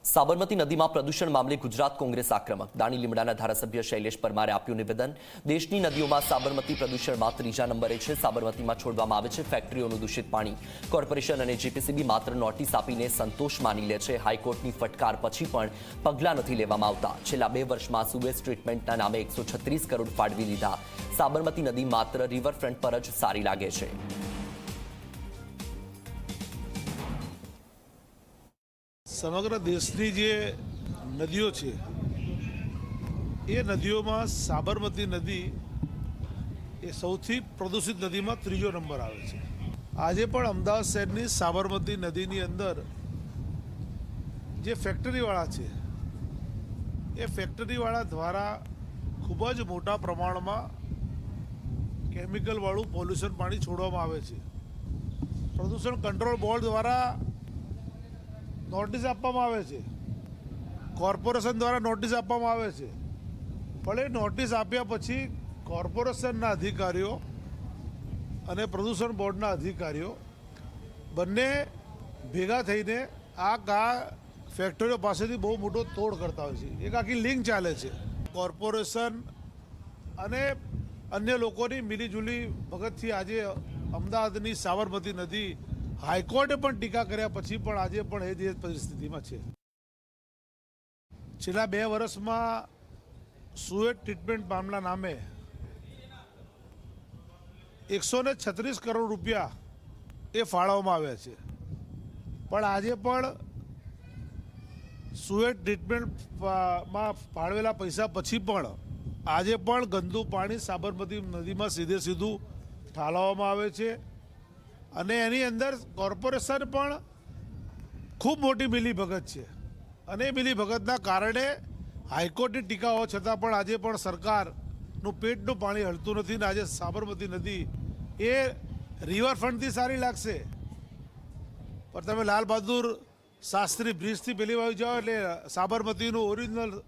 સાબરમતી નદીમાં પ્રદૂષણ મામલે ગુજરાત કોંગ્રેસ આક્રમક. દાણી લીમડાના ધારાસભ્ય શૈલેષ પરમારે આપ્યું નિવેદન. દેશની નદીઓમાં સાબરમતી પ્રદૂષણમાં ત્રીજા નંબરે છે. સાબરમતીમાં છોડવામાં આવે છે ફેક્ટરીઓનું દૂષિત પાણી. કોર્પોરેશન અને જીપીસીબી માત્ર નોટિસ આપીને સંતોષ માની લે છે. હાઈકોર્ટની ફટકાર પછી પણ પગલાં નથી લેવામાં આવતા. છેલ્લા 2 વર્ષમાં સુએજ ટ્રીટમેન્ટના નામે 136 કરોડ ફાળવી દીધા. સાબરમતી નદી માત્ર રિવરફ્રન્ટ પર જ સારી લાગે છે. સમગ્ર દેશની જે નદીઓ છે એ નદીઓમાં સાબરમતી નદી એ સૌથી પ્રદૂષિત નદીમાં ત્રીજો નંબર આવે છે. આજે પણ અમદાવાદ શહેરની સાબરમતી નદીની અંદર જે ફેક્ટરીવાળા છે એ ફેક્ટરીવાળા દ્વારા ખૂબ જ મોટા પ્રમાણમાં કેમિકલવાળું પોલ્યુશન પાણી છોડવામાં આવે છે. પ્રદૂષણ કંટ્રોલ બોર્ડ દ્વારા નોટિસ આપવામાં આવે છે, કોર્પોરેશન દ્વારા નોટિસ આપવામાં આવે છે, પણ એ નોટિસ આપ્યા પછી કોર્પોરેશનના અધિકારીઓ અને પ્રદૂષણ બોર્ડના અધિકારીઓ બંને ભેગા થઈને આ ફેક્ટરીઓ પાસેથી બહુ મોટો તોડ કરતા હોય છે. એક આખી લિંક ચાલે છે. કોર્પોરેશન અને અન્ય લોકોની મિલીજુલી ભગતથી આજે અમદાવાદની સાબરમતી નદી હાઈકોર્ટે પણ ટીકા કર્યા પછી પણ આજે પણ એ જ પરિસ્થિતિમાં છે. છેલ્લા 2 વર્ષમાં સુએજ ટ્રીટમેન્ટ મામલા નામે 136 કરોડ રૂપિયા એ ફાળવવામાં આવ્યા છે. પણ આજે પણ સુએજ ટ્રીટમેન્ટમાં ફાળવેલા પૈસા પછી પણ આજે પણ ગંદુ પાણી સાબરમતી નદીમાં સીધું ઠાલવવામાં આવે છે. અને એની અંદર કોર્પોરેશન પણ ખૂબ મોટી મિલીભગત છે. અને એ મિલીભગતના કારણે હાઈકોર્ટની ટીકા હોવા છતાં પણ આજે પણ સરકારનું પેટનું પાણી હલતું નથી. ને આજે સાબરમતી નદી એ રિવરફ્રન્ટથી સારી લાગશે, પણ તમે લાલ બહાદુર શાસ્ત્રી બ્રિજથી પેલી બાજુ જાઓ એટલે સાબરમતીનું ઓરિજિનલ